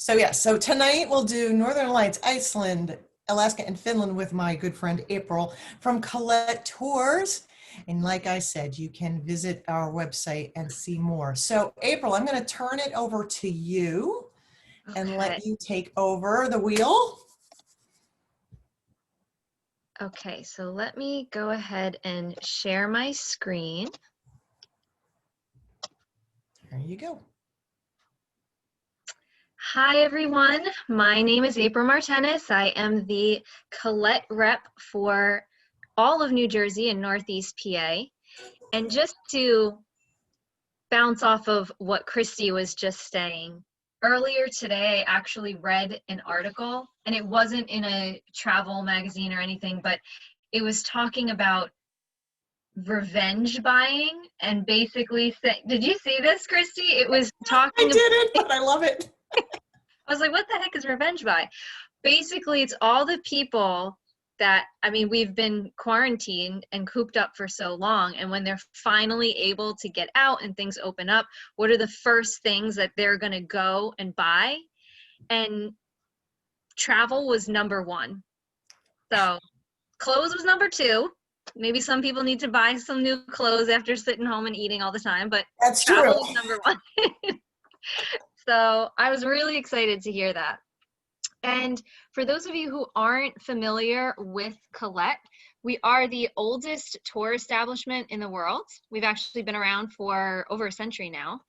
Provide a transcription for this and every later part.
So yeah, so tonight we'll do Northern Lights, Iceland, Alaska, and Finland with my good friend April from Colette Tours. And like I said, you can visit our website and see more. So April, I'm going to turn it over to you and Okay. let you take over the wheel. Okay, so let me go ahead and share my screen. There you go. Hi, everyone. My name is April Martinez. I am the Colette rep for all of New Jersey and Northeast PA. And just to bounce off of what Christy was just saying, earlier today, I actually read an article, and it wasn't in a travel magazine or anything, but it was talking about revenge buying and basically say, did you see this, Christy? It was I talking, didn't, but I love it. I was like, what the heck is revenge buy? Basically, it's all the people that, I mean, we've been quarantined and cooped up for so long, and when they're finally able to get out and things open up, what are the first things that they're going to go and buy? And travel was number one. So clothes was number two. Maybe some people need to buy some new clothes after sitting home and eating all the time, but That's travel true. was number one. So I was really excited to hear that. And for those of you who aren't familiar with Colette, we are the oldest tour establishment in the world. We've actually been around for over a century now.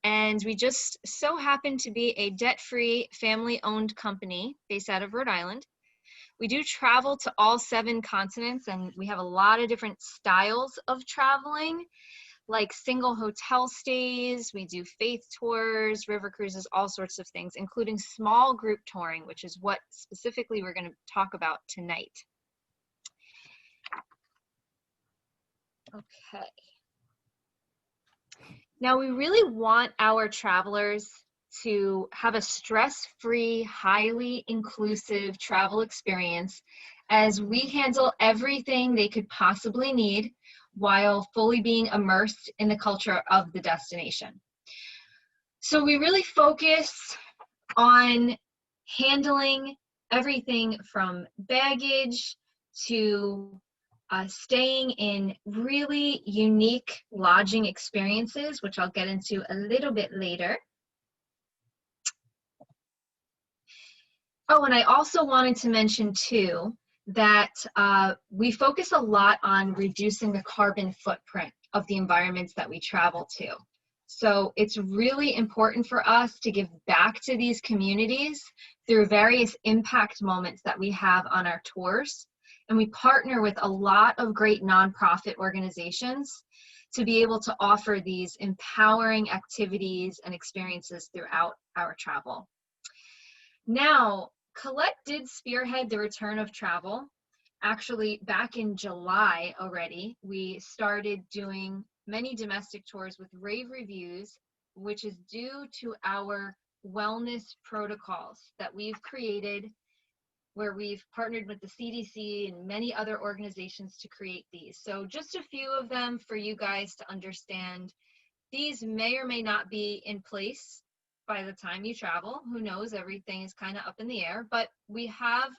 And we just so happen to be a debt-free, family-owned company based out of Rhode Island. We do travel to all 7 continents, and we have a lot of different styles of traveling, like single hotel stays. We do faith tours, river cruises, all sorts of things, including small group touring, which is what specifically we're going to talk about tonight. Okay. Now, we really want our travelers to have a stress-free, highly inclusive travel experience as we handle everything they could possibly need while fully being immersed in the culture of the destination. So we really focus on handling everything from baggage to staying in really unique lodging experiences, which I'll get into a little bit later. Oh, and I also wanted to mention too that we focus a lot on reducing the carbon footprint of the environments that we travel to. So it's really important for us to give back to these communities through various impact moments that we have on our tours. And we partner with a lot of great nonprofit organizations to be able to offer these empowering activities and experiences throughout our travel. Now, Colette did spearhead the return of travel. Actually, back in July already, we started doing many domestic tours with rave reviews, which is due to our wellness protocols that we've created, where we've partnered with the CDC and many other organizations to create these. So just a few of them for you guys to understand. These may or may not be in place by the time you travel. Who knows? Everything is kind of up in the air, but we have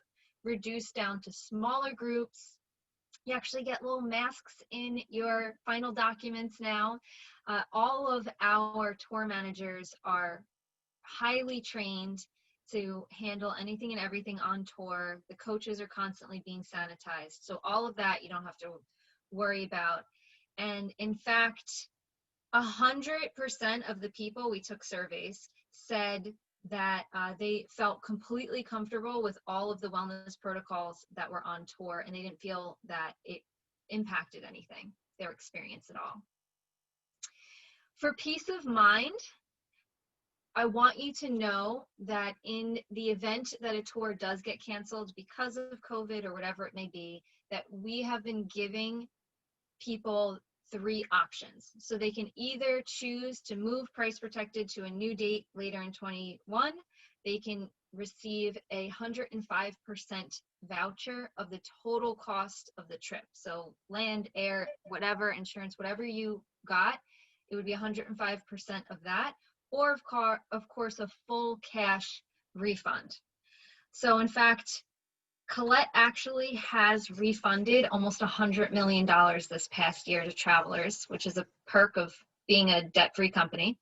reduced down to smaller groups. You actually get little masks in your final documents now. All of our tour managers are highly trained to handle anything and everything on tour. The coaches are constantly being sanitized. So all of that you don't have to worry about. And in fact, 100% of the people, we took surveys, said that they felt completely comfortable with all of the wellness protocols that were on tour, and they didn't feel that it impacted anything, their experience at all. For peace of mind, I want you to know that in the event that a tour does get canceled because of COVID or whatever it may be, that we have been giving people 3 options. So they can either choose to move price protected to a new date later in 21. They can receive 105% voucher of the total cost of the trip. So land, air, whatever, insurance, whatever you got, it would be 105% of that. Or of course, a full cash refund. So in fact, Colette actually has refunded almost $100 million this past year to travelers, which is a perk of being a debt-free company.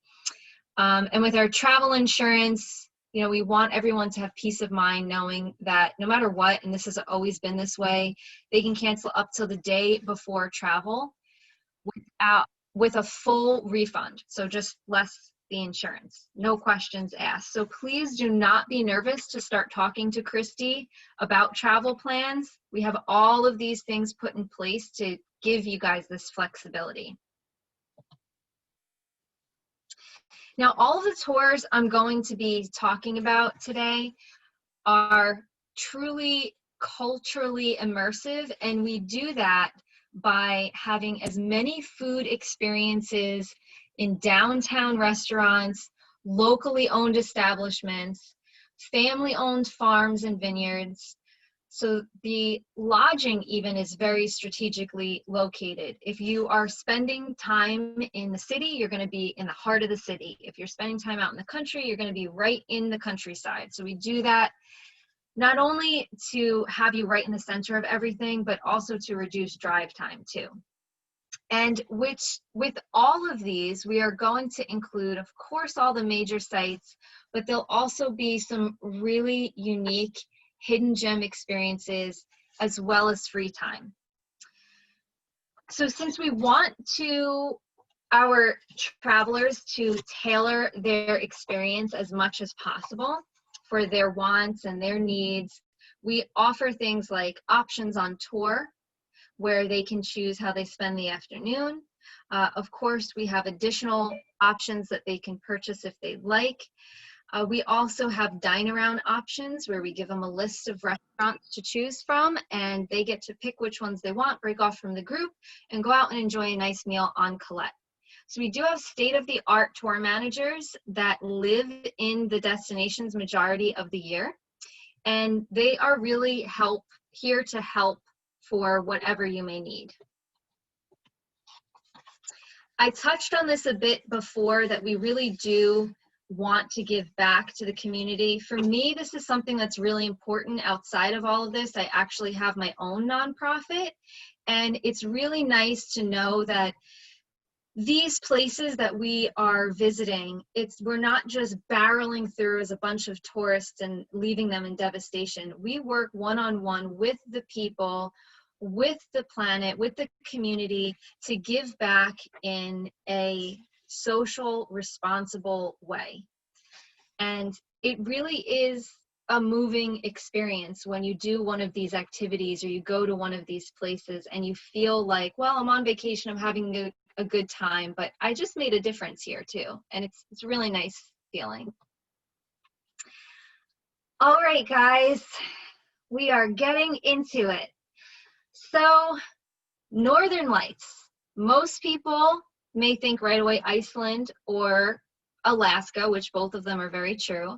And with our travel insurance, you know, we want everyone to have peace of mind knowing that no matter what, and this has always been this way, they can cancel up till the day before travel with a full refund. So just less the insurance, no questions asked. So please do not be nervous to start talking to Christy about travel plans. We have all of these things put in place to give you guys this flexibility. Now, all of the tours I'm going to be talking about today are truly culturally immersive, and we do that by having as many food experiences in downtown restaurants, locally owned establishments, family-owned farms and vineyards. So the lodging even is very strategically located. If you are spending time in the city, you're going to be in the heart of the city. If you're spending time out in the country, you're going to be right in the countryside. So we do that not only to have you right in the center of everything, but also to reduce drive time too. And with all of these, we are going to include, of course, all the major sites, but there'll also be some really unique hidden gem experiences as well as free time. So since we want our travelers to tailor their experience as much as possible for their wants and their needs, we offer things like options on tour, where they can choose how they spend the afternoon. Of course, we have additional options that they can purchase if they'd like. We also have dine-around options where we give them a list of restaurants to choose from, and they get to pick which ones they want, break off from the group, and go out and enjoy a nice meal on Colette. So we do have state-of-the-art tour managers that live in the destinations majority of the year, and they are really here to help for whatever you may need. I touched on this a bit before, that we really do want to give back to the community. For me, this is something that's really important. Outside of all of this, I actually have my own nonprofit, and it's really nice to know that these places that we are visiting, we're not just barreling through as a bunch of tourists and leaving them in devastation. We work one-on-one with the people, with the planet, with the community, to give back in a social, responsible way. And it really is a moving experience when you do one of these activities or you go to one of these places and you feel like, well, I'm on vacation, I'm having a good time, but I just made a difference here too. And it's a really nice feeling. All right, guys, we are getting into it. So, Northern Lights. Most people may think right away Iceland or Alaska, which both of them are very true.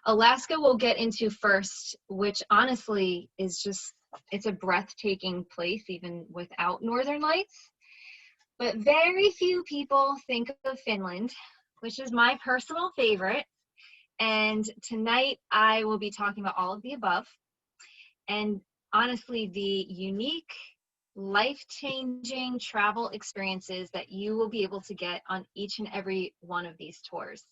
Alaska we'll get into first, which honestly is it's a breathtaking place even without Northern Lights. But very few people think of Finland, which is my personal favorite. And tonight I will be talking about all of the above. And honestly, the unique, life-changing travel experiences that you will be able to get on each and every one of these tours.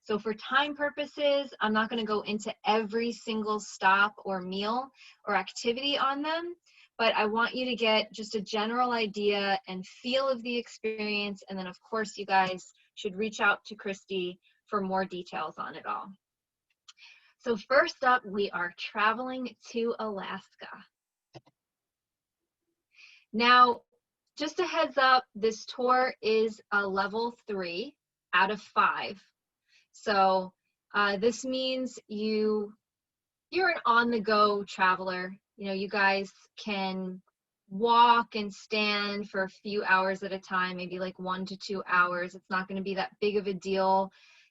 So for time purposes, I'm not going to go into every single stop or meal or activity on them, but I want you to get just a general idea and feel of the experience. And then of course, you guys should reach out to Christy for more details on it all. So first up, we are traveling to Alaska. Now, just a heads up, this tour is a level 3 out of 5. So this means you're an on-the-go traveler. You know, you guys can walk and stand for a few hours at a time, maybe like 1 to 2 hours. It's not going to be that big of a deal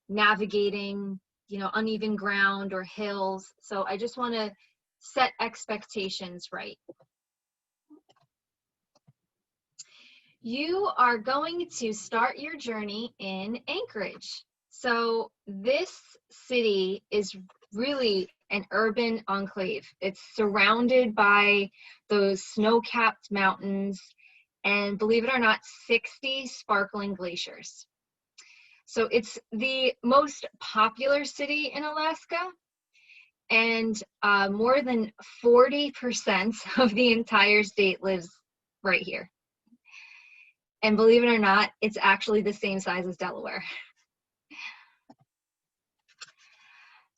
navigating, you know, uneven ground or hills. So I just want to set expectations right. You are going to start your journey in Anchorage. So this city is really an urban enclave. It's surrounded by those snow-capped mountains and, believe it or not, 60 sparkling glaciers. So it's the most popular city in Alaska, and more than 40% of the entire state lives right here. And believe it or not, it's actually the same size as Delaware.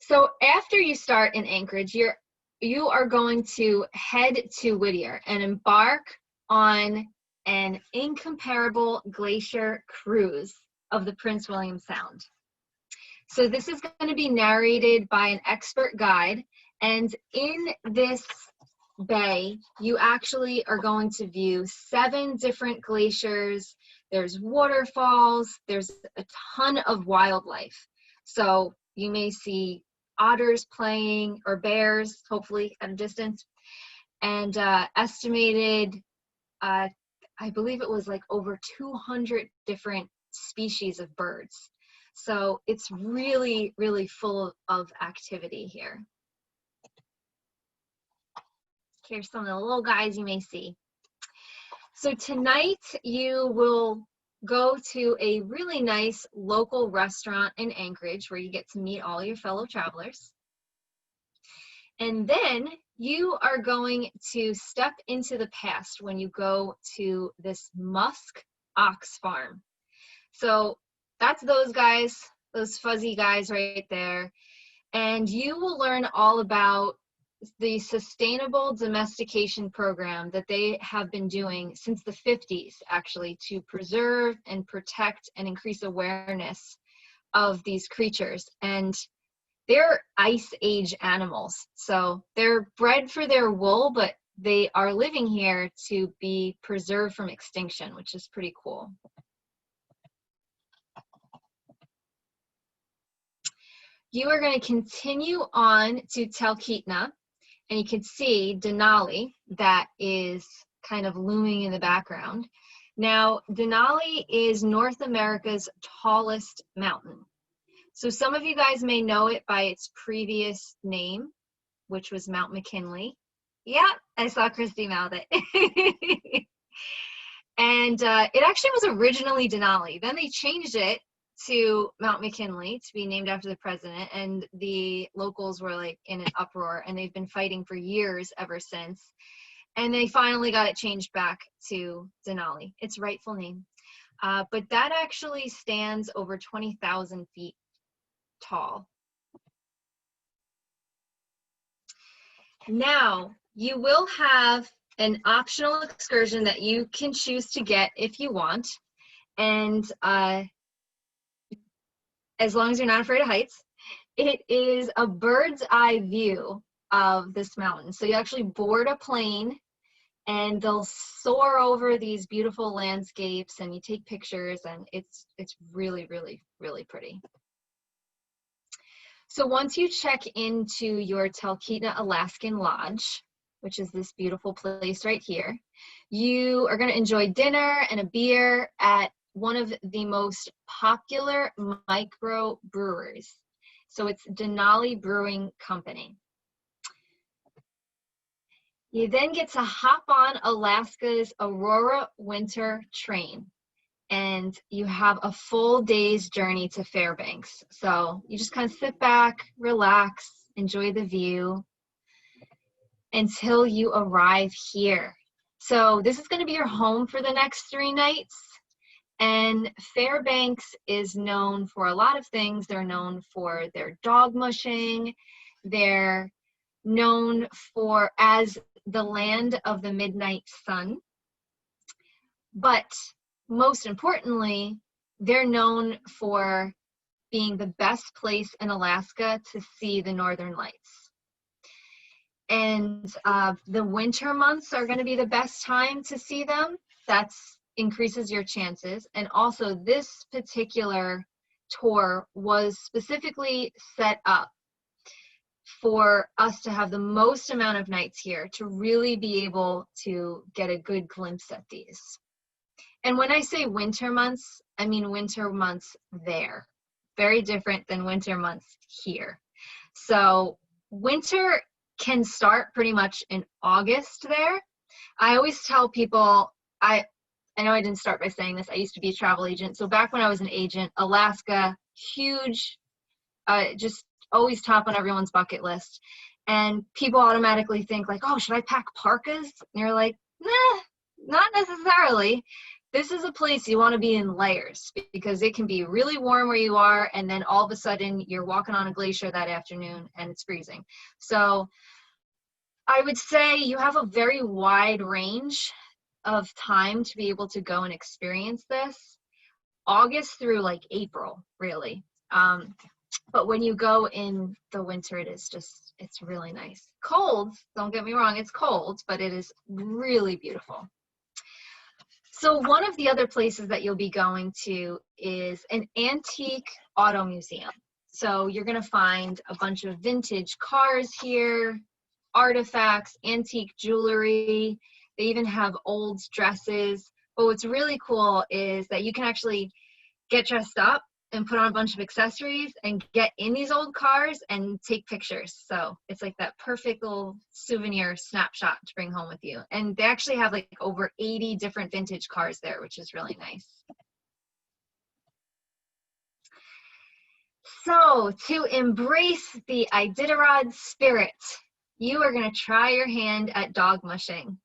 So after you start in Anchorage, you are going to head to Whittier and embark on an incomparable glacier cruise of the Prince William Sound. So this is going to be narrated by an expert guide, and in this bay, you actually are going to view 7 different glaciers. There's waterfalls, there's a ton of wildlife. So you may see otters playing, or bears, hopefully at a distance, and estimated, I believe it was like over 200 different species of birds. So it's really, really full of activity here. Here's some of the little guys you may see. So tonight you will go to a really nice local restaurant in Anchorage where you get to meet all your fellow travelers. And then you are going to step into the past when you go to this Musk Ox Farm. So that's those guys, those fuzzy guys right there. And you will learn all about the sustainable domestication program that they have been doing since the 50s, actually, to preserve and protect and increase awareness of these creatures. And they're ice age animals. So they're bred for their wool, but they are living here to be preserved from extinction, which is pretty cool. You are going to continue on to Talkeetna, and you can see Denali that is kind of looming in the background. Now, Denali is North America's tallest mountain. So some of you guys may know it by its previous name, which was Mount McKinley. Yeah, I saw Christy mouth it. And it actually was originally Denali. Then they changed it to Mount McKinley to be named after the president, and the locals were like in an uproar, and they've been fighting for years ever since, and they finally got it changed back to Denali, its rightful name. But that actually stands over 20,000 feet tall. Now you will have an optional excursion that you can choose to get if you want, and as long as you're not afraid of heights, it is a bird's eye view of this mountain. So you actually board a plane and they'll soar over these beautiful landscapes, and you take pictures, and it's really, really, really pretty. So once you check into your Talkeetna Alaskan Lodge, which is this beautiful place right here, you are going to enjoy dinner and a beer at one of the most popular micro breweries. So it's Denali Brewing Company. You then get to hop on Alaska's Aurora Winter Train, and you have a full day's journey to Fairbanks. So you just kind of sit back, relax, enjoy the view until you arrive here. So this is going to be your home for the next 3 nights. And Fairbanks is known for a lot of things. They're known for their dog mushing. They're known for as the land of the midnight sun. But most importantly, they're known for being the best place in Alaska to see the northern lights. And the winter months are going to be the best time to see them. That's increases your chances. And also this particular tour was specifically set up for us to have the most amount of nights here to really be able to get a good glimpse at these. And when I say winter months, I mean winter months there. Very different than winter months here. So winter can start pretty much in August there. I always tell people, I know I didn't start by saying this. I used to be a travel agent. So back when I was an agent, Alaska, huge, just always top on everyone's bucket list. And people automatically think like, oh, should I pack parkas? And you're like, nah, not necessarily. This is a place you want to be in layers because it can be really warm where you are, and then all of a sudden you're walking on a glacier that afternoon and it's freezing. So I would say you have a very wide range of time to be able to go and experience this. August through like April, really. But when you go in the winter, it's really nice. Cold, don't get me wrong, it's cold, but it is really beautiful. So one of the other places that you'll be going to is an antique auto museum. So you're going to find a bunch of vintage cars here, artifacts, antique jewelry. They even have old dresses. But what's really cool is that you can actually get dressed up and put on a bunch of accessories and get in these old cars and take pictures. So it's like that perfect little souvenir snapshot to bring home with you. And they actually have like over 80 different vintage cars there, which is really nice. So to embrace the Iditarod spirit, you are going to try your hand at dog mushing.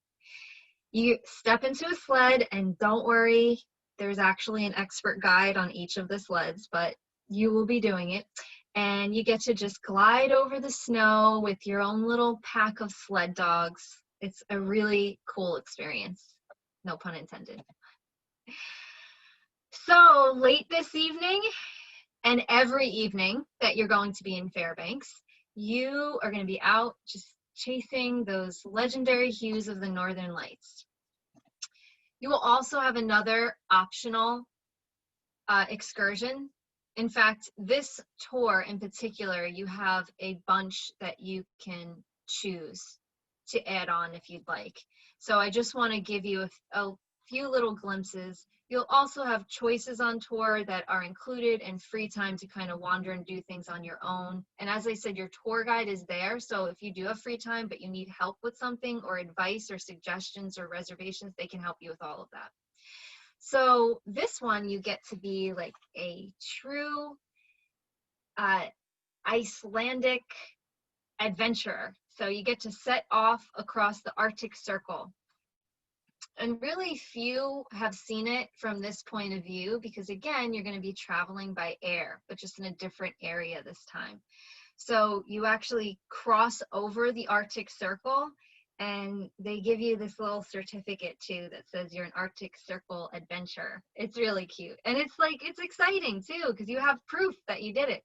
You step into a sled, and don't worry, there's actually an expert guide on each of the sleds, but you will be doing it. And you get to just glide over the snow with your own little pack of sled dogs. It's a really cool experience. No pun intended. So late this evening and every evening that you're going to be in Fairbanks, you are going to be out just chasing those legendary hues of the Northern Lights. You will also have another optional excursion. In fact, this tour in particular, you have a bunch that you can choose to add on if you'd like. So I just want to give you a few little glimpses. You'll also have choices on tour that are included and free time to kind of wander and do things on your own. And as I said, your tour guide is there. So if you do have free time, but you need help with something or advice or suggestions or reservations, they can help you with all of that. So this one, you get to be like a true Icelandic adventurer. So you get to set off across the Arctic Circle. And really few have seen it from this point of view because, again, you're going to be traveling by air, but just in a different area this time. So you actually cross over the Arctic Circle, and they give you this little certificate, too, that says you're an Arctic Circle adventurer. It's really cute. And it's like, it's exciting, too, because you have proof that you did it.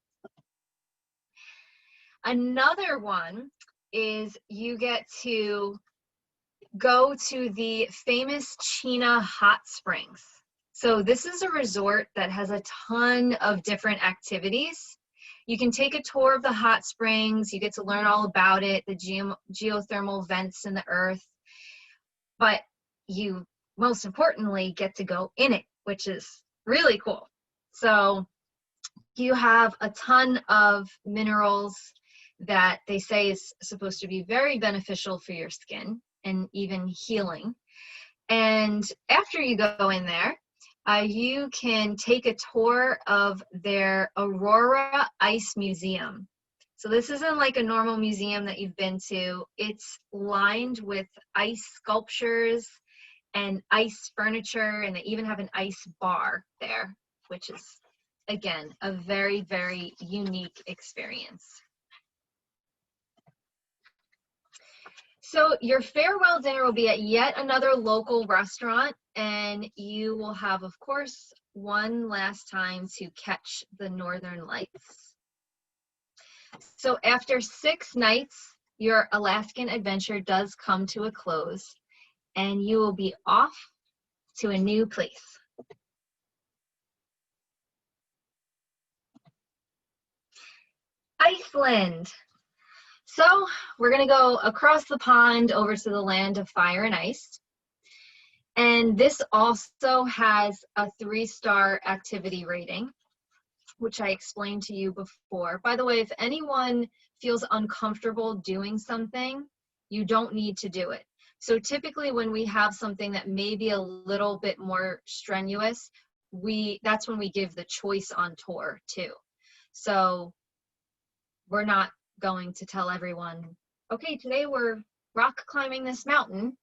Another one is you get to go to the famous Chena Hot Springs. So this is a resort that has a ton of different activities. You can take a tour of the hot springs. You get to learn all about it, the geothermal vents in the earth. But you, most importantly, get to go in it, which is really cool. So you have a ton of minerals that they say is supposed to be very beneficial for your skin and even healing. And after you go in there, you can take a tour of their Aurora Ice Museum. So this isn't like a normal museum that you've been to. It's lined with ice sculptures and ice furniture, and they even have an ice bar there, which is, again, a very, very unique experience. So your farewell dinner will be at yet another local restaurant, and you will have, of course, one last time to catch the Northern Lights. So after 6 nights, your Alaskan adventure does come to a close, and you will be off to a new place. Iceland. So we're going to go across the pond over to the land of fire and ice. And this also has a 3-star activity rating, which I explained to you before. By the way, if anyone feels uncomfortable doing something, you don't need to do it. So typically when we have something that may be a little bit more strenuous, that's when we give the choice on tour too. So we're not going to tell everyone, okay, today we're rock climbing this mountain,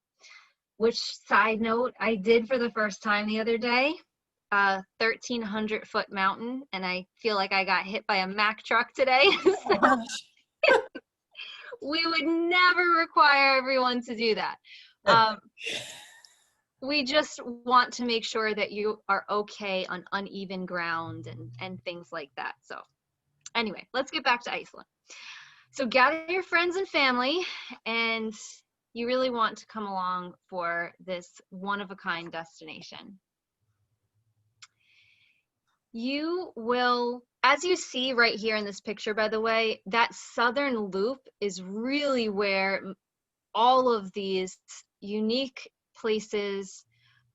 which, side note, I did for the first time the other day, a 1,300-foot mountain, and I feel like I got hit by a Mack truck today. Oh, So gosh. we would never require everyone to do that. We just want to make sure that you are okay on uneven ground and things like that. So anyway, let's get back to Iceland. So gather your friends and family, and you really want to come along for this one-of-a-kind destination. You will, as you see right here in this picture, by the way, that southern loop is really where all of these unique places,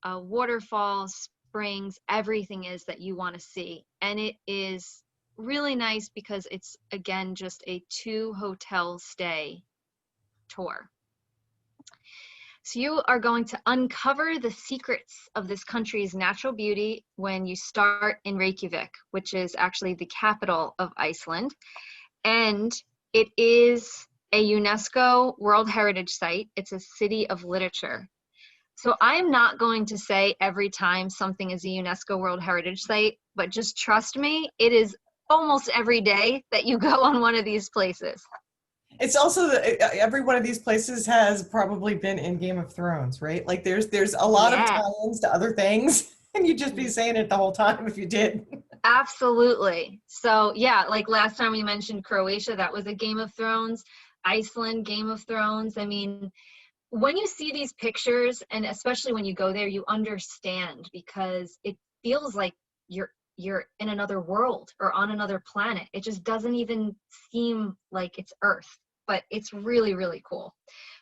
waterfalls, springs, everything is that you want to see. And it is really nice because it's, again, just a 2-hotel stay tour. So you are going to uncover the secrets of this country's natural beauty when you start in Reykjavik, which is actually the capital of Iceland. And it is a UNESCO World Heritage Site. It's a city of literature. So I'm not going to say every time something is a UNESCO World Heritage Site, but just trust me, it is almost every day that you go on one of these places. It's also every one of these places has probably been in Game of Thrones, right? Like there's a lot of tie-ins to other things, and you'd just be saying it the whole time if you did. Absolutely. So yeah, like last time we mentioned Croatia, that was a Game of Thrones. Iceland, Game of Thrones. I mean, when you see these pictures, and especially when you go there, you understand, because it feels like you're in another world or on another planet. It just doesn't even seem like it's Earth, but it's really, really cool.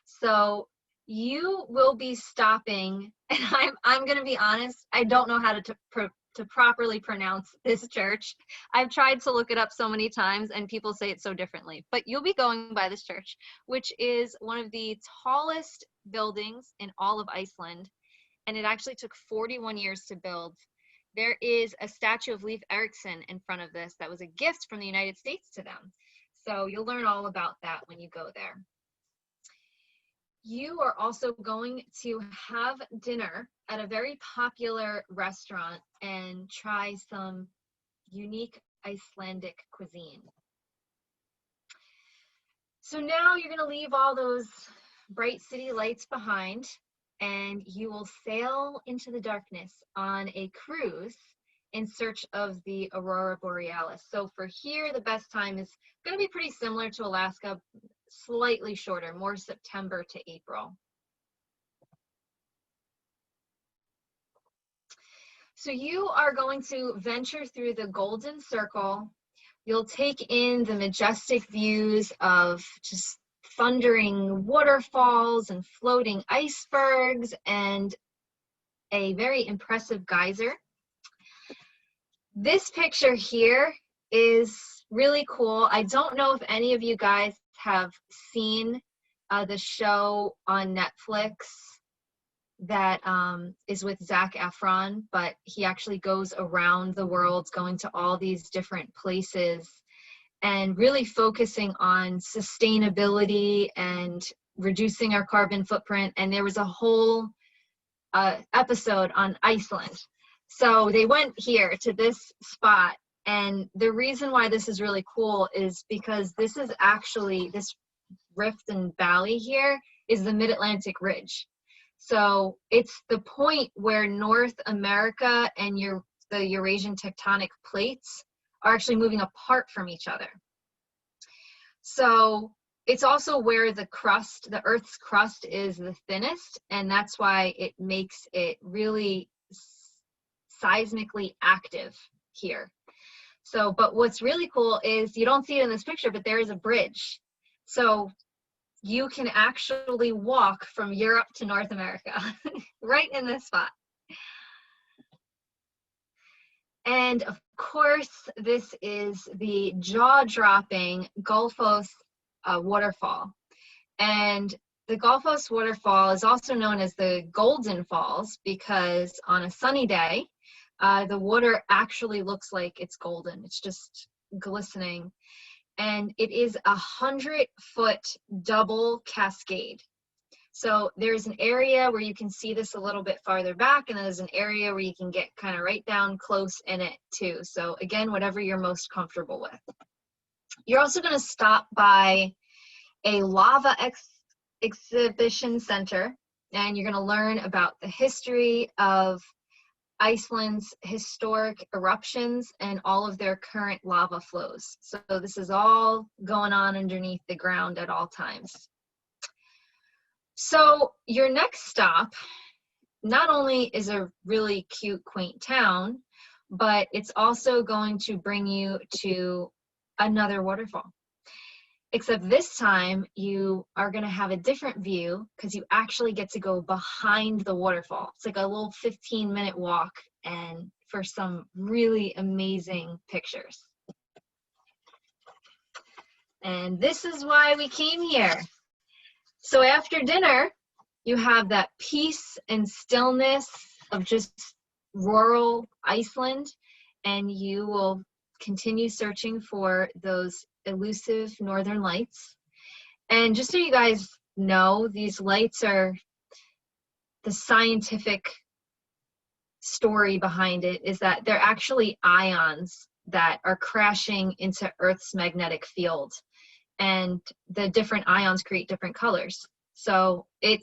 So you will be stopping, and I'm going to be honest, I don't know how to properly pronounce this church. I've tried to look it up so many times and people say it so differently, but you'll be going by this church, which is one of the tallest buildings in all of Iceland. And it actually took 41 years to build. There is a statue of Leif Erikson in front of this that was a gift from the United States to them. So you'll learn all about that when you go there. You are also going to have dinner at a very popular restaurant and try some unique Icelandic cuisine. So now you're going to leave all those bright city lights behind, and you will sail into the darkness on a cruise in search of the aurora borealis. So for here, the best time is going to be pretty similar to Alaska, slightly shorter, more September to April. So you are going to venture through the Golden Circle. You'll take in the majestic views of just thundering waterfalls and floating icebergs and a very impressive geyser. This picture here is really cool. I don't know if any of you guys have seen the show on Netflix that is with Zac Efron, but he actually goes around the world, going to all these different places and really focusing on sustainability and reducing our carbon footprint. And there was a whole episode on Iceland. So they went here to this spot. And the reason why this is really cool is because this is actually, this rift and valley here is the Mid-Atlantic Ridge. So it's the point where North America and the Eurasian tectonic plates are actually moving apart from each other. So it's also where the crust, the Earth's crust, is the thinnest, and that's why it makes it really seismically active here. So, but what's really cool is, you don't see it in this picture, but there is a bridge. So you can actually walk from Europe to North America right in this spot. And of course, this is the jaw-dropping Gullfoss waterfall. And the Gullfoss waterfall is also known as the Golden Falls because on a sunny day, the water actually looks like it's golden. It's just glistening. And it is 100-foot double cascade. So there's an area where you can see this a little bit farther back, and there's an area where you can get kind of right down close in it too. So again, whatever you're most comfortable with. You're also going to stop by a lava exhibition center, and you're going to learn about the history of Iceland's historic eruptions and all of their current lava flows. So this is all going on underneath the ground at all times. So your next stop not only is a really cute, quaint town, but it's also going to bring you to another waterfall. Except this time you are going to have a different view because you actually get to go behind the waterfall. It's like a little 15-minute walk and for some really amazing pictures. And this is why we came here. So after dinner, you have that peace and stillness of just rural Iceland, and you will continue searching for those elusive northern lights. And just so you guys know, these lights are the scientific story behind it is that they're actually ions that are crashing into Earth's magnetic field, and the different ions create different colors. So it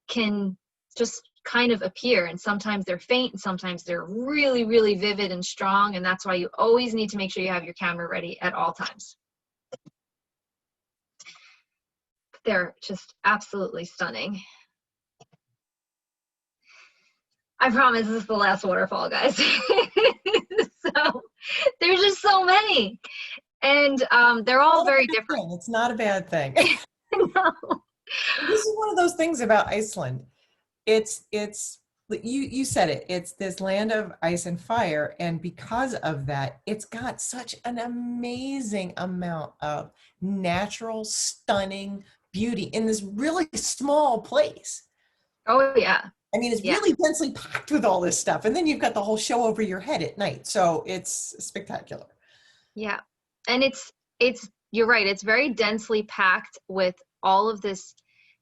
can just kind of appear, and sometimes they're faint and sometimes they're really, really vivid and strong, and that's why you always need to make sure you have your camera ready at all times. They're just absolutely stunning. I promise this is the last waterfall, guys. So there's just so many, and they're all very different. It's not a bad thing. No. This is one of those things about Iceland. It's you said it. It's this land of ice and fire, and because of that, it's got such an amazing amount of natural, stunning beauty in this really small place. Oh yeah. I mean, it's really densely packed with all this stuff, and then you've got the whole show over your head at night. So it's spectacular. Yeah, and it's you're right. It's very densely packed with all of this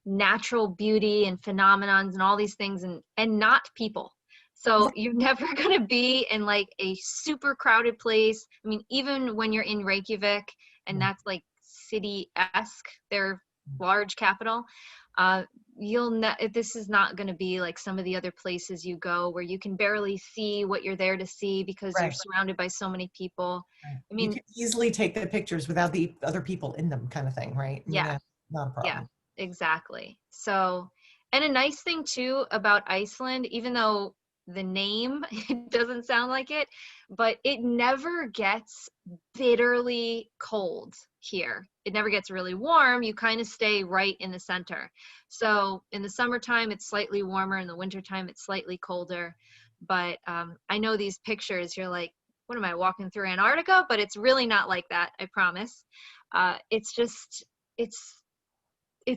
natural beauty and phenomenons and all these things, and not people. So you're never going to be in like a super crowded place. I mean, even when you're in Reykjavik, and that's like city-esque, their large capital, this is not going to be like some of the other places you go where you can barely see what you're there to see because you're surrounded by so many people. I mean, you can easily take the pictures without the other people in them, kind of thing, right? Yeah. That's not a problem. Yeah, exactly. So, and a nice thing too about Iceland, even though the name it doesn't sound like it, but it never gets bitterly cold here. It never gets really warm. You kind of stay right in the center. So in the summertime, it's slightly warmer. In the wintertime, it's slightly colder. But I know these pictures, you're like, what am I, walking through Antarctica? But it's really not like that, I promise. It's just, it's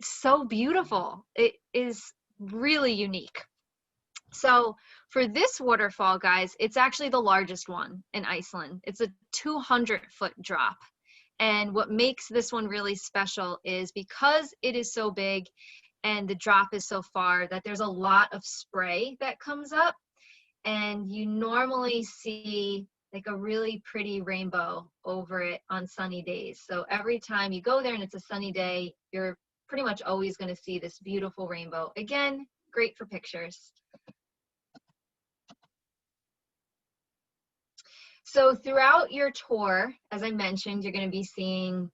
so beautiful. It is really unique. So for this waterfall, guys, it's actually the largest one in Iceland. It's a 200-foot drop. And what makes this one really special is because it is so big and the drop is so far that there's a lot of spray that comes up, and you normally see like a really pretty rainbow over it on sunny days. So every time you go there and it's a sunny day, you're pretty much always going to see this beautiful rainbow. Again, great for pictures. So throughout your tour, as I mentioned, you're going to be seeing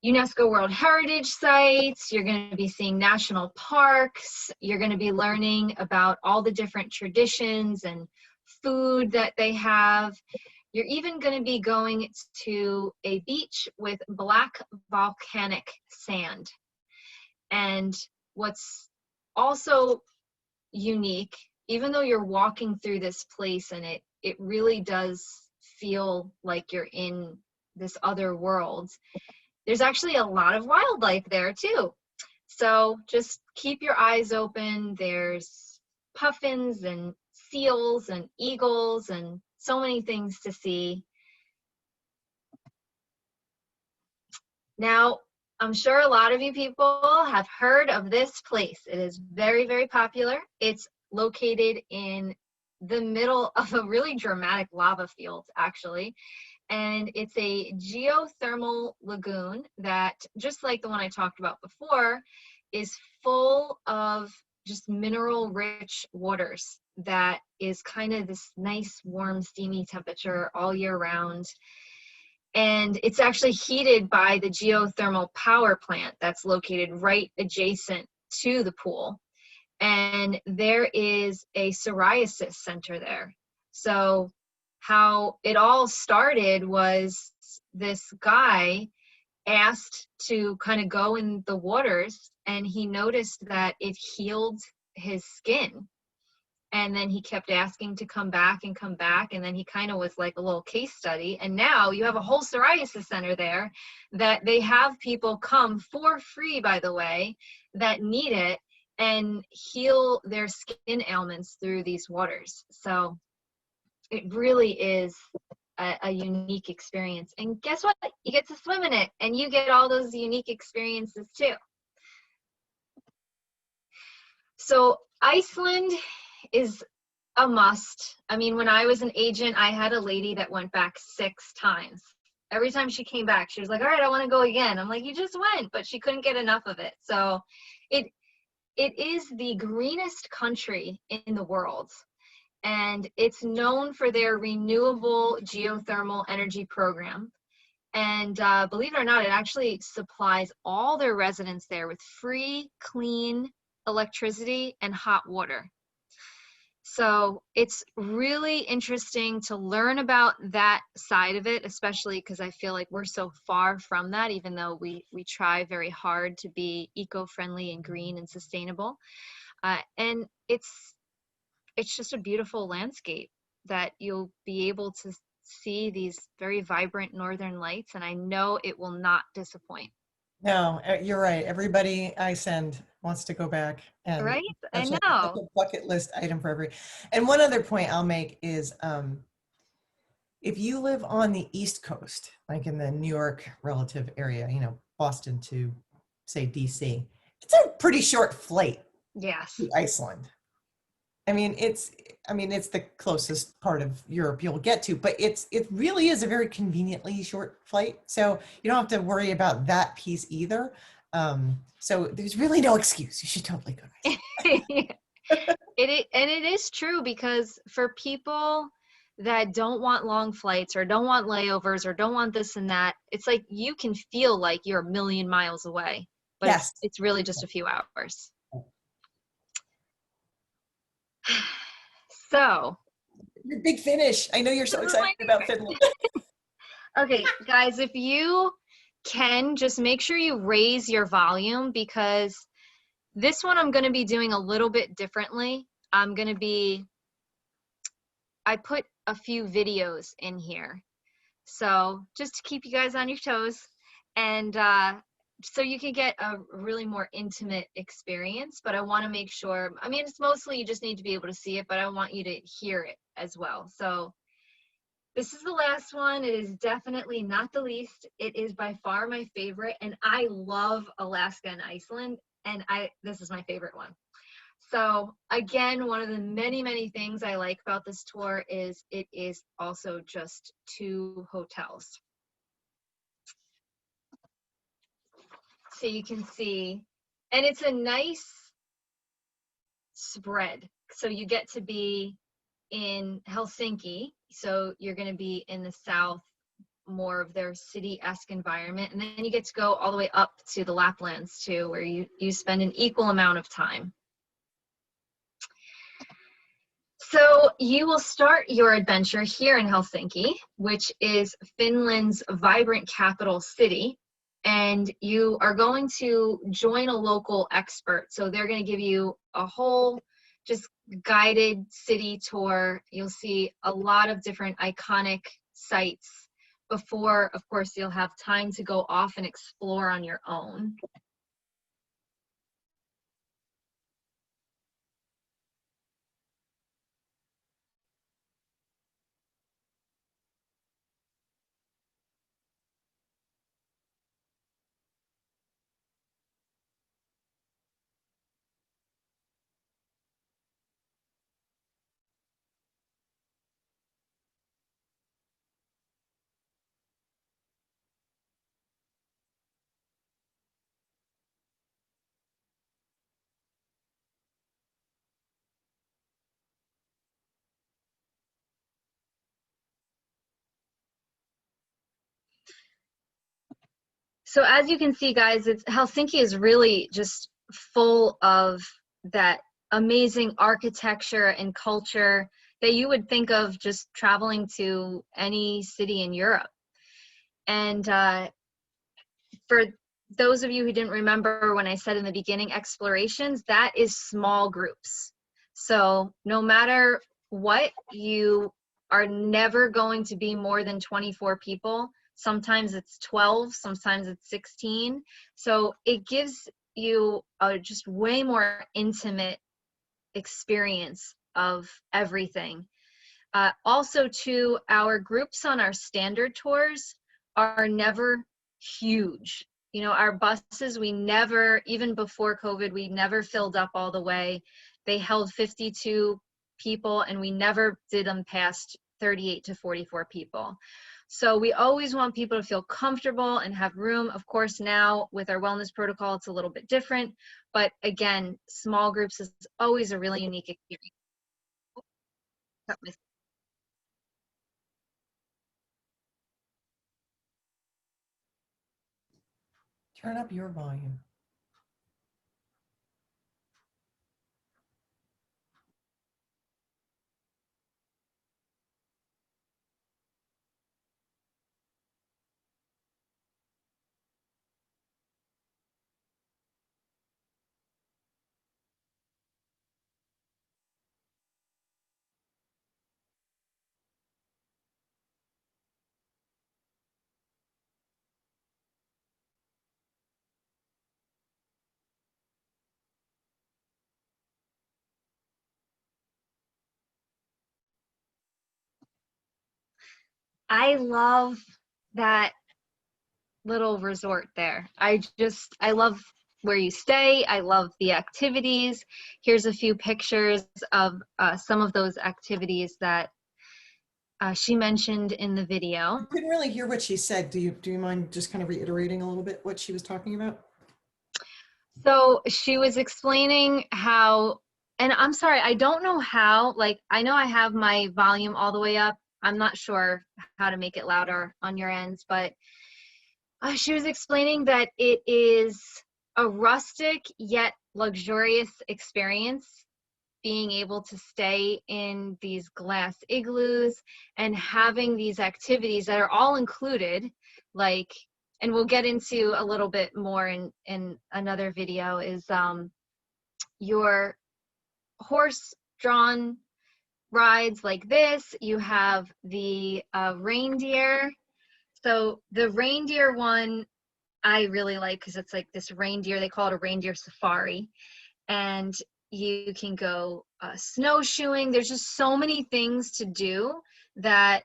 UNESCO World Heritage Sites, you're going to be seeing national parks, you're going to be learning about all the different traditions and food that they have. You're even going to be going to a beach with black volcanic sand. And what's also unique, even though you're walking through this place and it really does feel like you're in this other world, there's actually a lot of wildlife there too. So just keep your eyes open. There's puffins and seals and eagles and so many things to see. Now, I'm sure a lot of you people have heard of this place. It is very, very popular. It's located in the middle of a really dramatic lava field, actually. And it's a geothermal lagoon that, just like the one I talked about before, is full of just mineral-rich waters that is kind of this nice, warm, steamy temperature all year round. And it's actually heated by the geothermal power plant that's located right adjacent to the pool. And there is a psoriasis center there. So how it all started was this guy asked to kind of go in the waters, and he noticed that it healed his skin. And then he kept asking to come back, and then he kind of was like a little case study. And now you have a whole psoriasis center there that they have people come for free, by the way, that need it and heal their skin ailments through these waters. So it really is a unique experience. And guess what? You get to swim in it, and you get all those unique experiences too. So Iceland is a must. I mean, when I was an agent, I had a lady that went back 6 times. Every time she came back, she was like, all right, I want to go again. I'm like, you just went, but she couldn't get enough of it. So it is the greenest country in the world. And it's known for their renewable geothermal energy program. And believe it or not, it actually supplies all their residents there with free, clean electricity and hot water. So it's really interesting to learn about that side of it, especially because I feel like we're so far from that, even though we try very hard to be eco-friendly and green and sustainable. And it's just a beautiful landscape that you'll be able to see these very vibrant northern lights, and I know it will not disappoint. No, you're right. Everybody I send wants to go back, and Right? I such know. a bucket list item for every. And one other point I'll make is, if you live on the East Coast, like in the New York relative area, you know, Boston to say DC, it's a pretty short flight Yes. to Iceland. I mean, it's the closest part of Europe you'll get to, but it really is a very conveniently short flight. So you don't have to worry about that piece either. So there's really no excuse. You should totally go to Iceland. It is true, because for people that don't want long flights or don't want layovers or don't want this and that, it's like you can feel like you're a million miles away, but Yes. it's really just a few hours. So, Your big finish. I know you're so excited about Finland. okay, guys, if you can, just make sure you raise your volume, because this one I'm going to be doing a little bit differently. I put a few videos in here. So just to keep you guys on your toes, and so you can get a really more intimate experience. But I want to make sure, I mean, it's mostly you just need to be able to see it, but I want you to hear it as well. So this is the last one. It is definitely not the least. It is by far my favorite, and I love Alaska and Iceland, and this is my favorite one. So again, one of the many, many things I like about this tour is it is also just 2 hotels. So you can see, and it's a nice spread. So you get to be in Helsinki, so you're going to be in the south, more of their city-esque environment, and then you get to go all the way up to the Laplands too, where you spend an equal amount of time. So you will start your adventure here in Helsinki, which is Finland's vibrant capital city, and you are going to join a local expert. So they're going to give you a whole just guided city tour. You'll see a lot of different iconic sites before, of course, you'll have time to go off and explore on your own. So as you can see, guys, Helsinki is really just full of that amazing architecture and culture that you would think of just traveling to any city in Europe. And for those of you who didn't remember when I said in the beginning, explorations, that is small groups. So no matter what, you are never going to be more than 24 people. Sometimes it's 12, sometimes it's 16. So it gives you a just way more intimate experience of everything. Also, too, our groups on our standard tours are never huge. You know, our buses, we never, even before COVID, we never filled up all the way. They held 52 people, and we never did them past 38 to 44 people. So we always want people to feel comfortable and have room. Of course, now with our wellness protocol, it's a little bit different. But again, small groups is always a really unique experience. Turn up your volume. I love that little resort there. I love where you stay. I love the activities. Here's a few pictures of some of those activities that she mentioned in the video. I couldn't really hear what she said. Do you mind just kind of reiterating a little bit what she was talking about? So she was explaining how, and I'm sorry, I don't know how, like, I know I have my volume all the way up. I'm not sure how to make it louder on your ends, but she was explaining that it is a rustic yet luxurious experience, being able to stay in these glass igloos and having these activities that are all included, like, and we'll get into a little bit more in another video, is your horse-drawn rides like this. You have the reindeer. So the reindeer one I really like because it's like this reindeer, they call it a reindeer safari. And you can go snowshoeing. There's just so many things to do that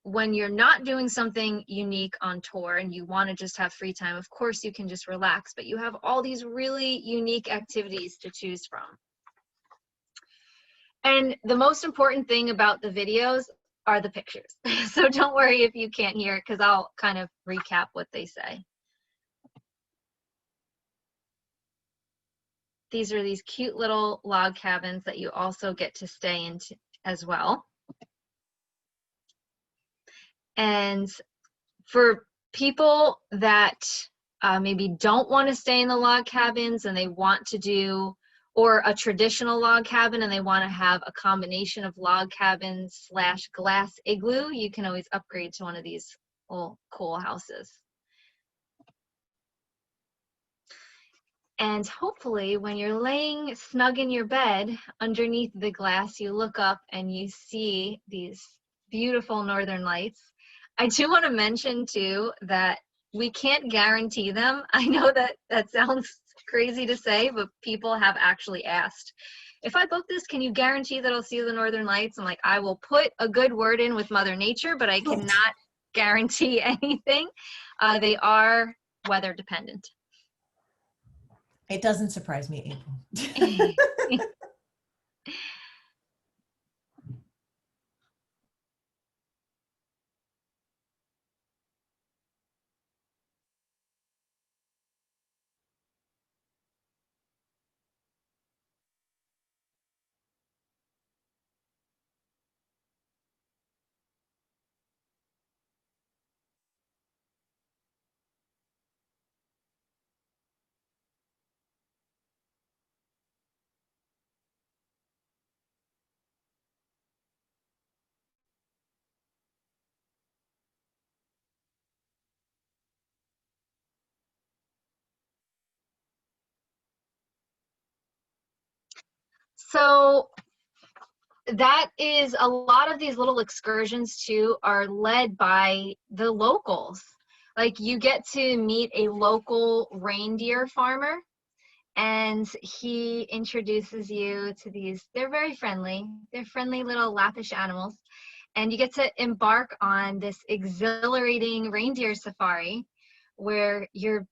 when you're not doing something unique on tour and you want to just have free time, of course you can just relax, but you have all these really unique activities to choose from. And the most important thing about the videos are the pictures. So don't worry if you can't hear it, because I'll kind of recap what they say. These are these cute little log cabins that you also get to stay in as well. And for people that maybe don't want to stay in the log cabins and they want to do, or a traditional log cabin and they want to have a combination of log cabins / glass igloo, you can always upgrade to one of these little cool houses. And hopefully when you're laying snug in your bed underneath the glass, you look up and you see these beautiful northern lights. I do want to mention too that we can't guarantee them. I know that that sounds crazy to say, but people have actually asked, if I book this, can you guarantee that I'll see the Northern Lights? I'm like, I will put a good word in with Mother Nature, but I cannot guarantee anything. They are weather dependent. It doesn't surprise me, April. So that is a lot of these little excursions too are led by the locals. Like you get to meet a local reindeer farmer and he introduces you to these, they're very friendly, they're friendly little lappish animals. And you get to embark on this exhilarating reindeer safari where you're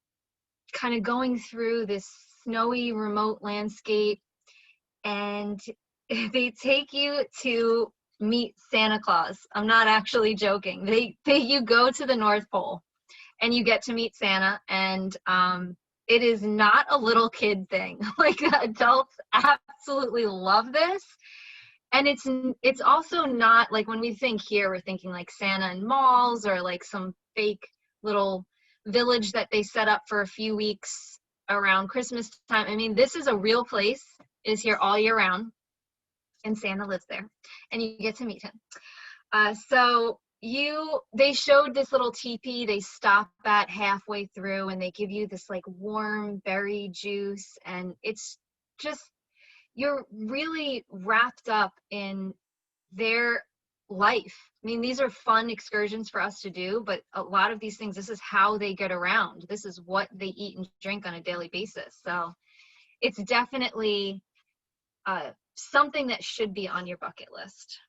kind of going through this snowy remote landscape, and they take you to meet Santa Claus. I'm not actually joking. You go to the North Pole and you get to meet Santa, and it is not a little kid thing. Like adults absolutely love this. And it's also not like when we think here, we're thinking like Santa in malls or like some fake little village that they set up for a few weeks around Christmas time. I mean, this is a real place. It is here all year round, and Santa lives there, and you get to meet him. They showed this little teepee they stop at halfway through, and they give you this like warm berry juice, and it's just, you're really wrapped up in their life. I mean, these are fun excursions for us to do, but a lot of these things, this is how they get around. This is what they eat and drink on a daily basis. So it's definitely something that should be on your bucket list.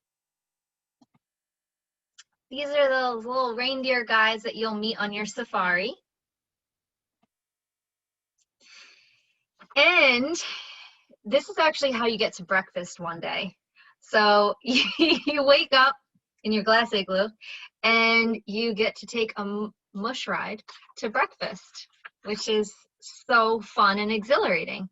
These are those little reindeer guys that you'll meet on your safari. And this is actually how you get to breakfast one day. So you wake up in your glass igloo and you get to take a mush ride to breakfast, which is so fun and exhilarating.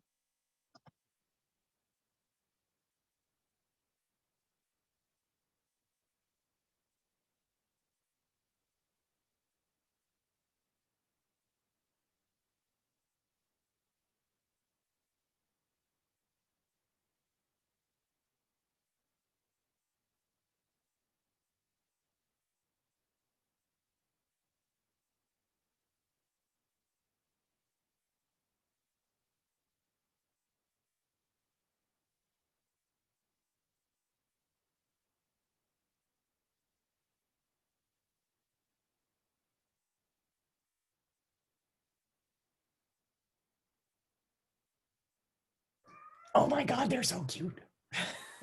Oh my God, they're so cute.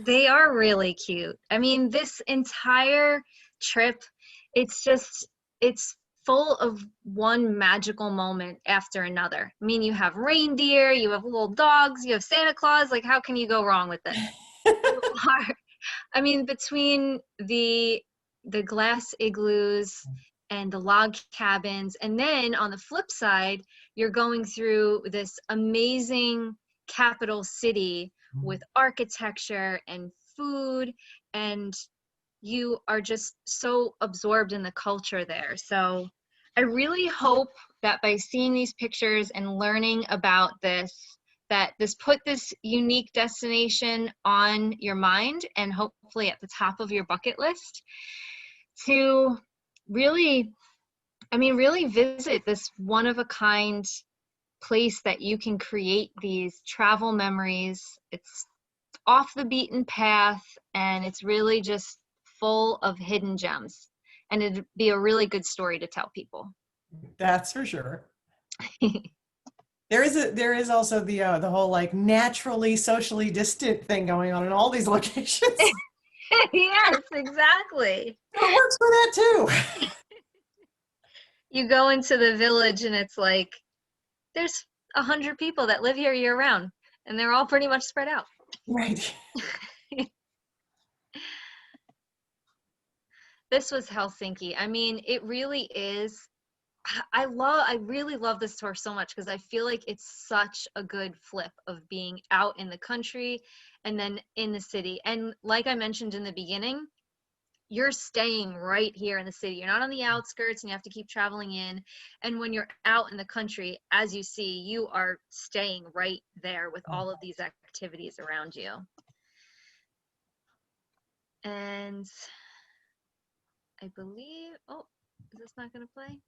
They are really cute. I mean, this entire trip, it's full of one magical moment after another. I mean, you have reindeer, you have little dogs, you have Santa Claus. Like, how can you go wrong with this? You are, I mean, between the glass igloos and the log cabins, and then on the flip side, you're going through this amazing capital city with architecture and food, and you are just so absorbed in the culture there. So I really hope that by seeing these pictures and learning about this, that this put this unique destination on your mind and hopefully at the top of your bucket list to really, I mean, really visit this one of a kind place that you can create these travel memories. It's off the beaten path, and it's really just full of hidden gems. and it'd be a really good story to tell people. That's for sure. There is also the whole like naturally socially distant thing going on in all these locations. Yes, exactly. So it works for that too. You go into the village and it's like there's 100 people that live here year round, and they're all pretty much spread out. Right. This was Helsinki. I mean, it really is. I really love this tour so much because I feel like it's such a good flip of being out in the country and then in the city. And like I mentioned in the beginning, you're staying right here in the city. You're not on the outskirts and you have to keep traveling in. And when you're out in the country, as you see, you are staying right there with all of these activities around you. And I believe, oh, is this not going to play?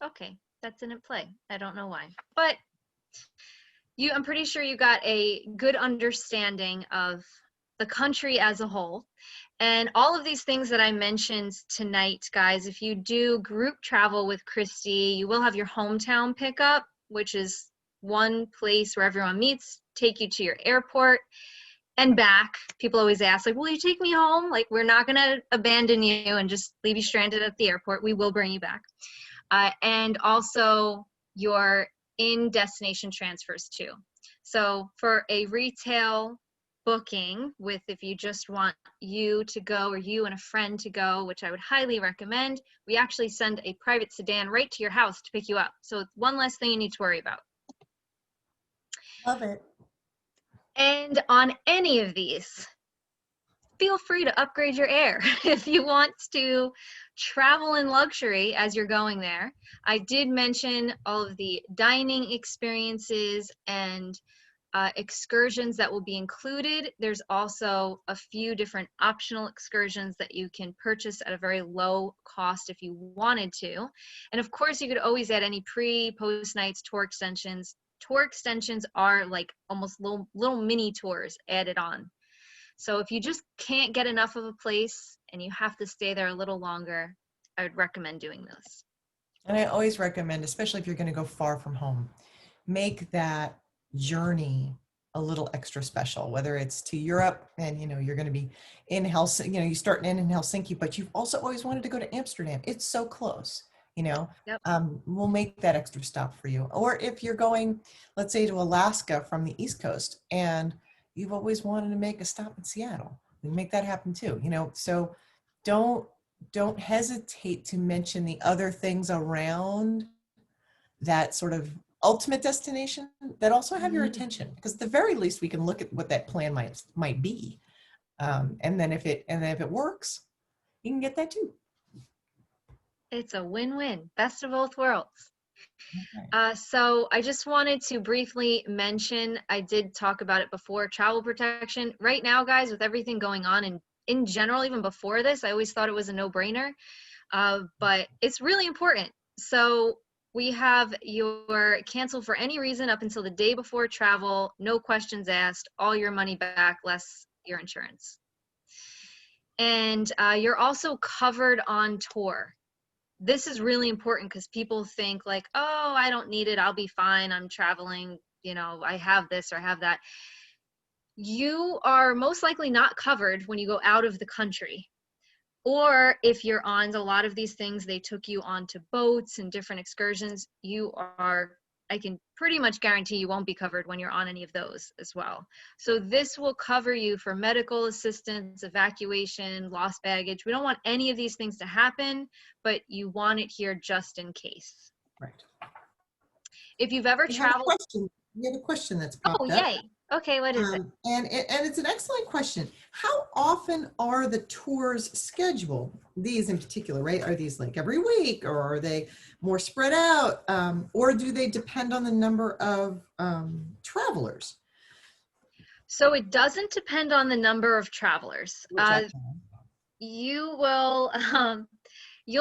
Okay, that didn't play. I don't know why. But I'm pretty sure you got a good understanding of the country as a whole. And all of these things that I mentioned tonight, guys, if you do group travel with Christy, you will have your hometown pickup, which is one place where everyone meets, take you to your airport and back. People always ask, like, will you take me home? Like, we're not going to abandon you and just leave you stranded at the airport. We will bring you back. And also your in-destination transfers too. So for a retail booking with, if you just want you to go or you and a friend to go, which I would highly recommend, we actually send a private sedan right to your house to pick you up. So it's one less thing you need to worry about. Love it. And on any of these, feel free to upgrade your air if you want to travel in luxury as you're going there. I did mention all of the dining experiences and excursions that will be included. There's also a few different optional excursions that you can purchase at a very low cost if you wanted to. And of course, you could always add any post nights, tour extensions. Tour extensions are like almost little mini tours added on. So if you just can't get enough of a place and you have to stay there a little longer, I would recommend doing this. And I always recommend, especially if you're going to go far from home, make that journey a little extra special, whether it's to Europe and, you're going to be in Helsinki, you start in Helsinki, but you've also always wanted to go to Amsterdam. It's so close, Yep. We'll make that extra stop for you. Or if you're going, let's say, to Alaska from the East Coast and you've always wanted to make a stop in Seattle, we make that happen too, so don't hesitate to mention the other things around that sort of ultimate destination that also have your attention, because at the very least we can look at what that plan might be, and then if it works, you can get that too. It's a win-win, best of both worlds. Okay. So I just wanted to briefly mention, I did talk about it before, travel protection. Right now, guys, with everything going on and in general, even before this, I always thought it was a no-brainer, but it's really important. So we have your cancel for any reason up until the day before travel, no questions asked, all your money back, less your insurance. And you're also covered on tour. This is really important because people think like, oh, I don't need it. I'll be fine. I'm traveling. I have this or have that. You are most likely not covered when you go out of the country. Or if you're on a lot of these things, they took you onto boats and different excursions. I can pretty much guarantee you won't be covered when you're on any of those as well. So this will cover you for medical assistance, evacuation, lost baggage. We don't want any of these things to happen, but you want it here just in case. Right. If you've ever traveled. We have a question that's popped up. Oh, yay. Okay, what is it? And it's an excellent question. How often are the tours scheduled? These in particular, right? Are these like every week, or are they more spread out? Or do they depend on the number of travelers? So it doesn't depend on the number of travelers. You'll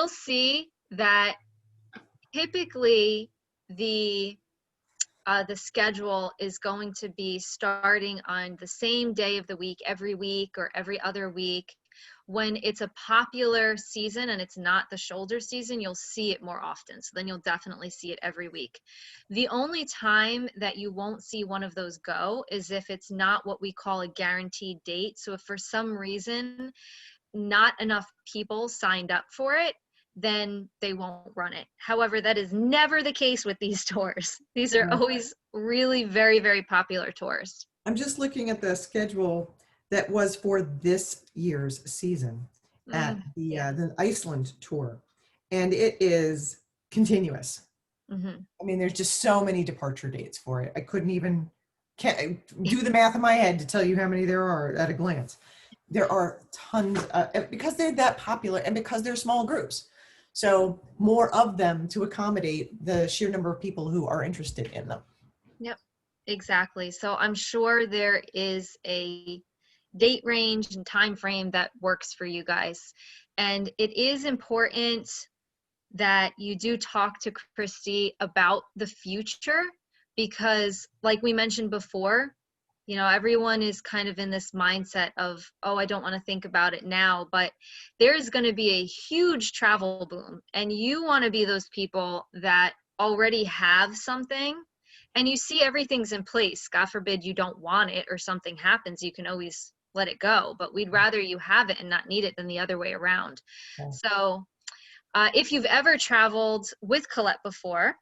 see that typically the schedule is going to be starting on the same day of the week, every week or every other week. When it's a popular season and it's not the shoulder season, you'll see it more often. So then you'll definitely see it every week. The only time that you won't see one of those go is if it's not what we call a guaranteed date. So if for some reason not enough people signed up for it, then they won't run it. However, that is never the case with these tours. These are always really very, very popular tours. I'm just looking at the schedule that was for this year's season at the Iceland tour, and it is continuous. Mm-hmm. I mean, there's just so many departure dates for it. I couldn't even can't do the math in my head to tell you how many there are at a glance. There are tons because they're that popular and because they're small groups. So more of them to accommodate the sheer number of people who are interested in them. Yep, exactly. So I'm sure there is a date range and time frame that works for you guys. And it is important that you do talk to Christy about the future, because like we mentioned before, you know, everyone is kind of in this mindset of, oh, I don't want to think about it now, but there's going to be a huge travel boom, and you want to be those people that already have something and you see everything's in place. God forbid you don't want it or something happens, you can always let it go, but we'd rather you have it and not need it than the other way around. Yeah. So if you've ever traveled with Colette before,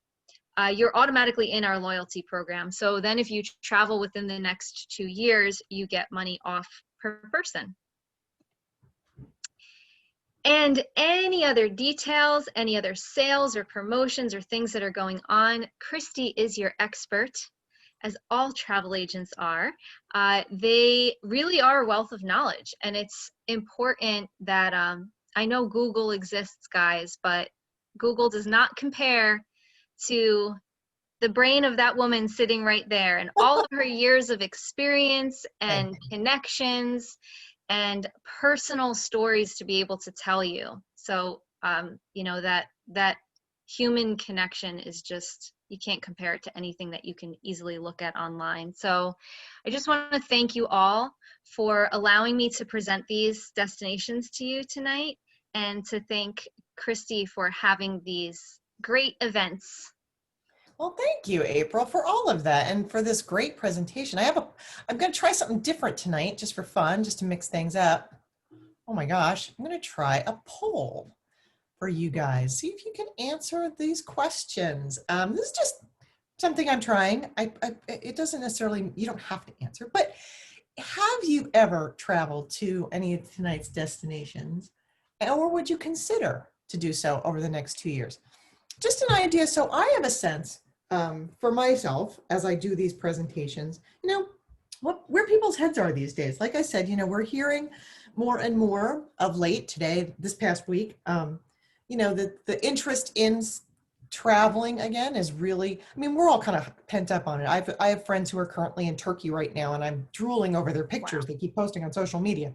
you're automatically in our loyalty program. So then if you travel within the next 2 years, you get money off per person. And any other details, any other sales or promotions or things that are going on, Christy is your expert, as all travel agents are. They really are a wealth of knowledge, and it's important that I know Google exists, guys, but Google does not compare to the brain of that woman sitting right there and all of her years of experience and connections and personal stories to be able to tell you. So, you know, that human connection is just, you can't compare it to anything that you can easily look at online. So I just want to thank you all for allowing me to present these destinations to you tonight, and to thank Christy for having these great events. Well, thank you, April, for all of that and for this great presentation. I'm going to try something different tonight just for fun, just to mix things up. Oh my gosh, I'm going to try a poll for you guys. See if you can answer these questions. This is just something I'm trying. It doesn't necessarily, you don't have to answer, but have you ever traveled to any of tonight's destinations, or would you consider to do so over the next 2 years? Just an idea. So I have a sense for myself as I do these presentations, you know, where people's heads are these days. Like I said, you know, we're hearing more and more of late today, this past week, you know, the interest in traveling again is really, I mean, we're all kind of pent up on it. I have friends who are currently in Turkey right now, and I'm drooling over their pictures. Wow. They keep posting on social media.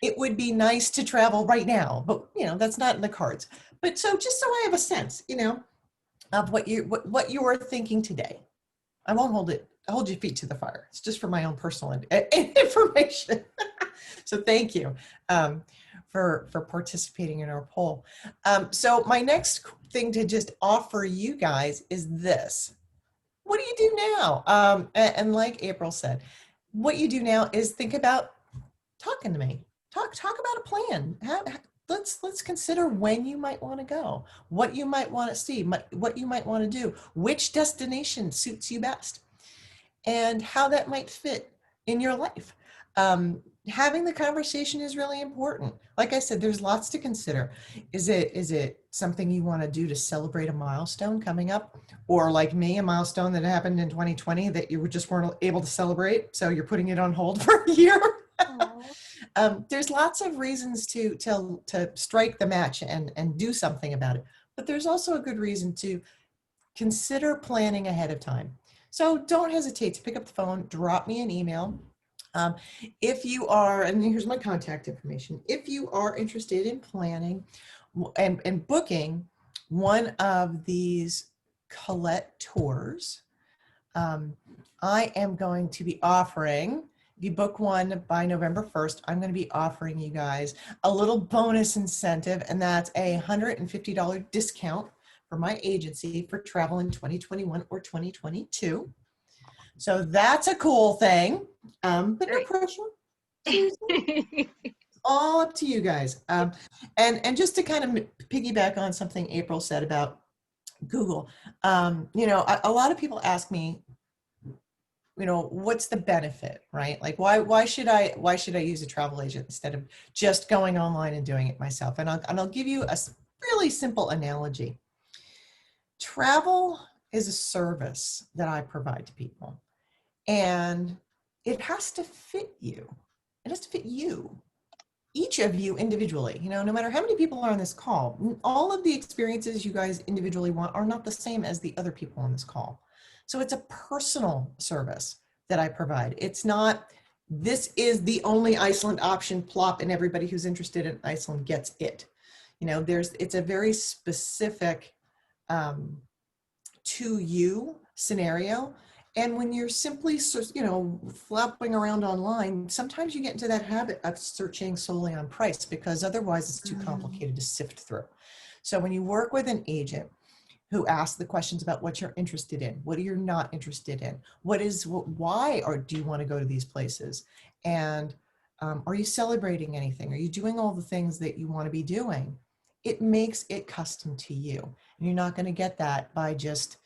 It would be nice to travel right now, but you know, that's not in the cards. But so just so I have a sense, you know, of what you are thinking today. I won't hold your feet to the fire. It's just for my own personal information. So thank you for participating in our poll. So my next thing to just offer you guys is this. What do you do now? And like April said, what you do now is think about talking to me. Talk about a plan. Let's consider when you might want to go, what you might want to see, what you might want to do, which destination suits you best, and how that might fit in your life. Having the conversation is really important. Like I said, there's lots to consider. Is it something you want to do to celebrate a milestone coming up, or like me, a milestone that happened in 2020 that you just weren't able to celebrate, so you're putting it on hold for a year? There's lots of reasons to strike the match and do something about it, but there's also a good reason to consider planning ahead of time. So don't hesitate to pick up the phone, drop me an email. If you are, and here's my contact information, if you are interested in planning and booking one of these Colette tours, I am going to be offering if you book one by November 1st, I'm going to be offering you guys a little bonus incentive, and that's a $150 discount for my agency for travel in 2021 or 2022. So that's a cool thing, but no Great. pressure. Seriously. All up to you guys. And just to kind of piggyback on something April said about Google, you know, a lot of people ask me, you know, what's the benefit, right? Like, why should I use a travel agent instead of just going online and doing it myself? And I'll give you a really simple analogy. Travel is a service that I provide to people, and it has to fit you. It has to fit you, each of you individually. You know, no matter how many people are on this call, all of the experiences you guys individually want are not the same as the other people on this call. So it's a personal service that I provide. It's not, this is the only Iceland option, plop, and everybody who's interested in Iceland gets it. You know, it's a very specific to you scenario. And when you're simply, you know, flopping around online, sometimes you get into that habit of searching solely on price, because otherwise it's too complicated to sift through. So when you work with an agent who asks the questions about what you're interested in, what are you not interested in, why, or do you want to go to these places? And are you celebrating anything? Are you doing all the things that you want to be doing? It makes it custom to you. And you're not going to get that by just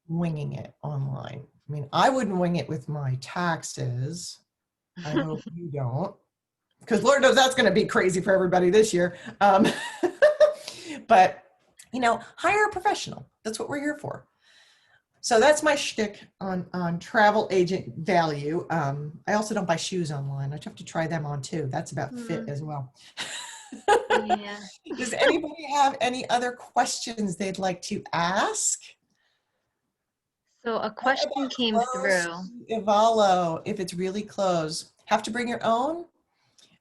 winging it online. I mean, I wouldn't wing it with my taxes. I hope you don't, because Lord knows that's going to be crazy for everybody this year. But, you know, hire a professional. That's what we're here for. So that's my shtick on travel agent value. I also don't buy shoes online. I have to try them on too. That's about fit as well. Yeah. Does anybody have any other questions they'd like to ask? So a question came through. Ivalo, if it's really close, have to bring your own?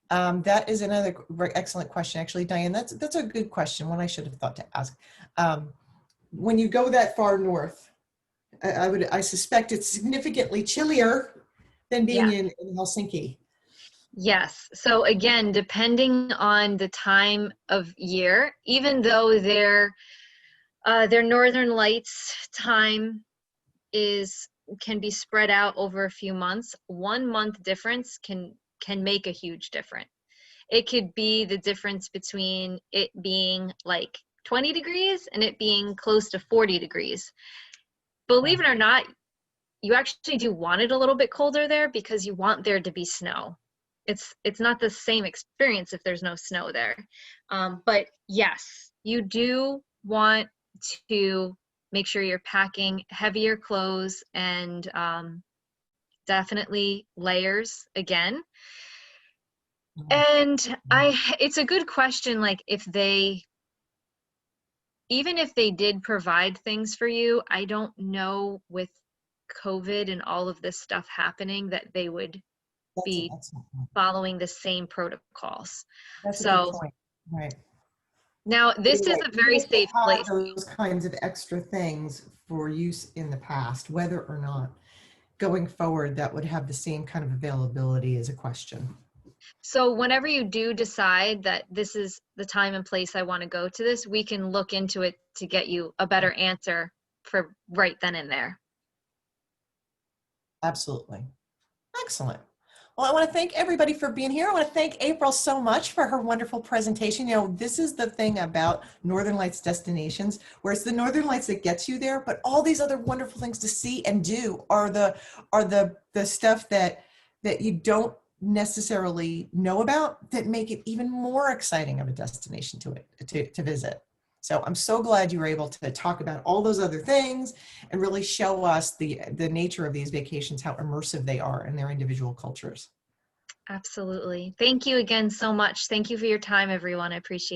That is another excellent question, actually, Diane. That's a good question, one I should have thought to ask. When you go that far north, I suspect it's significantly chillier than being in Helsinki. Yes. So again, depending on the time of year, even though their Northern Lights time can be spread out over a few months, 1 month difference can make a huge difference. It could be the difference between it being like 20 degrees and it being close to 40 degrees. Believe it or not, you actually do want it a little bit colder there because you want there to be snow. It's not the same experience if there's no snow there. But yes, you do want to make sure you're packing heavier clothes and definitely layers again. And it's a good question, like even if they did provide things for you, I don't know with COVID and all of this stuff happening that they would be following the same protocols. That's so a good point. Right. Now this is a very safe place. Those kinds of extra things for use in the past, whether or not going forward that would have the same kind of availability is a question. So whenever you do decide that this is the time and place I want to go to this, we can look into it to get you a better answer for right then and there. Absolutely. Excellent. Well, I want to thank everybody for being here. I want to thank April so much for her wonderful presentation. You know, this is the thing about Northern Lights destinations, where it's the Northern Lights that gets you there, but all these other wonderful things to see and do are the stuff that you don't necessarily know about, that make it even more exciting of a destination to visit. So I'm so glad you were able to talk about all those other things and really show us the nature of these vacations, how immersive they are in their individual cultures. Absolutely. Thank you again so much. Thank you for your time, everyone. I appreciate it.